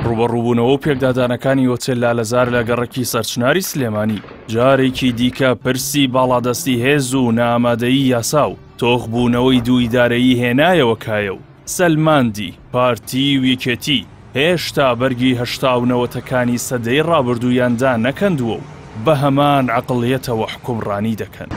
ڕوبەڕووبوونەوە و پێکدادانەکانی ئۆتێل لالەزار لە گەڕەکی سەرچناری سلێمانی جارێکی دیکە پرسی باڵادەستی هێز و نامادەیی یاسا و تۆخبوونەوەی دوو ئیدارەیی هێنایەوە کایە و سەلماندی پارتی و یەکێتی هێشتا بەرگی 89% سەدەی ڕابردوویاندا نەکەندووە و بە هەمان عەقڵیەتەوە حکومڕانی دەکەن.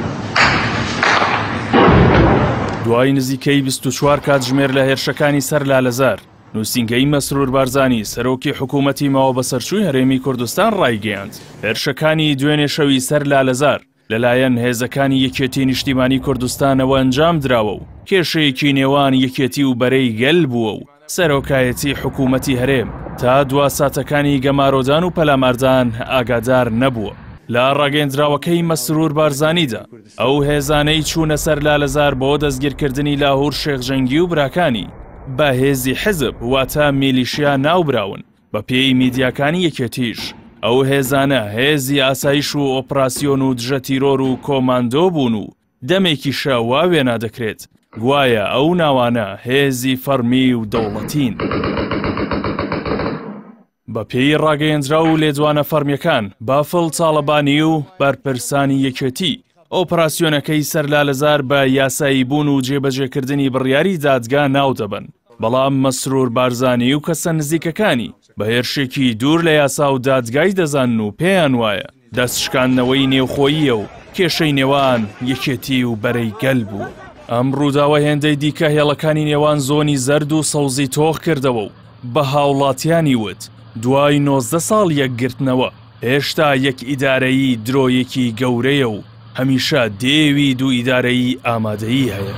دوای نزیکەی 24 کاتژمێر لە هێرشەکانی سەر لالەزار نووسینگەی مەسرور بارزانی سەرۆکی حکوومەتی ماوە بەسەرچووی هەرێمی کوردستان ڕایگەیاند هێرشەکانی دوێنێ شەوی سەر لالەزار لەلایەن هێزەکانی یەکێتی نیشتیمانی کوردستانەوە ئەنجام دراوە و کێشەیەکی نێوان یەکێتی و بەرەی گەل بووە و سەرۆکایەتی حکوومەتی هەرێم تا دوا ساتەکانی گەمارۆدان و پەلاماردان ئاگادار نەبووە. لە ڕاگەیەندراوەکەی مەسرور بارزانیدا ئەو هێزانەی چوونە سەر لالەزار بۆ دەستگیرکردنی لاهور شێخجەنگی و براکانی بە هێزی حزب واتە میلیشیا ناوبراون بە پێی میدیاکانی یەکێتیش. ئەو هێزانە هێزی ئاسایش و ئۆپراسیۆن و دژە تیرۆر و کۆماندۆ بوون و دەمێکی شەوا وێنا دەکرێت گوایە ئەو ناوانە هێزی فەرمی و دەوڵەتین. بە پێی ڕاگەیەندرا و لێدوانە فەرمیەکان بافڵ تاڵەبانی و بەرپرسانی یەکێتی ئۆپراسیۆنەکەی سەر لالەزار بە یاسایی بوون و جێبەجێکردنی بڕیاری دادگا ناو دەبن. بەڵام مەسرور بارزانی و کەسە نزیکەکانی بە هێرشێکی دوور لە یاسا و دادگای دەزانن و پێیان وایە دەستشکاندنەوەی نێوخۆییە و کێشەی نێوان یەکێتی و بەرەی گەل بوو. ئەم ڕووداوە هێندەی دیکە هێڵەکانی نێوان زۆنی زەرد و سەوزی تۆخ کردەوە و بە هاوڵاتیانی وت دوای 19 ساڵ یەکگرتنەوە هێشتا یەک ئیدارەیی درۆیەکی گەورەیە و هەمیشە دێوی دوو ئیدارەیی ئامادەیی هەیە.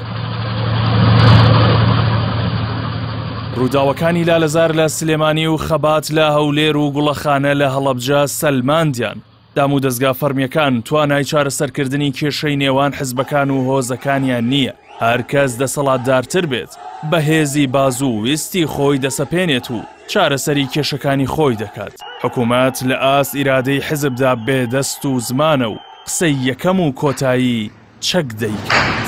ڕووداوەکانی لالەزار لە سلێمانی و خەبات لە هەولێر و گوڵەخانە لە هەڵەبجە سەلماندیان دام و دەستگا فەرمیەکان توانای چارەسەرکردنی کێشەی نێوان حزبەکان و هۆزەکانیان نییە. هەرکەس دەسەڵاتدارتر بێت بە هێزی بازوو ویستی خۆی دەسەپێنێت و چارەسەری کێشەکانی خۆی دەکات. حکوومەت لە ئاس ئیرادەی حزبدا بێدەست و زمانە و قسەی یەکەم و کۆتایی چەک دەیکات.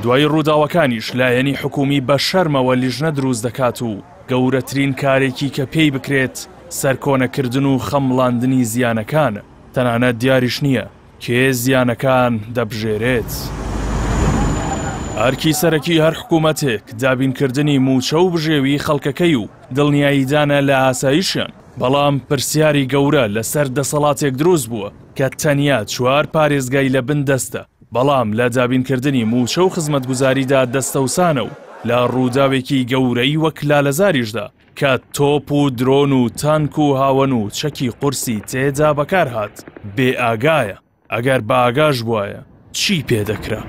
دوای ڕووداوەکانیش لایەنی حکومی بە شەرمەوە لیژنە دروست دەکات و گەورەترین کارێکی کە پێی بکرێت سەرکۆنەکردن و خەمڵاندنی زیانەکانە. تەنانەت دیاریش نییە کێ زیانەکان دەبژێرێت. ئەرکی سەرەکی هەر حکوومەتێک دابینکردنی موچە و بژێوی خەڵکەکەی و دڵنیاییدانە لە ئاسایشیان. بەڵام پرسیاری گەورە لەسەر دەسەڵاتێک دروست بووە کە تەنیا 4 پارێزگای لە بن دەستە. بەڵام لە دابینکردنی موچە و خزمەتگوزاریدا دەستەوسانە و لە ڕووداوێکی گەورەی وەک لالەزاریشدا کە تۆپ و درۆن و تانک و هاون و چەکی قورسی تێدا بەکار هات بێ ئاگایە. ئەگەر بە ئاگاش بووایە چی پێدەکرا؟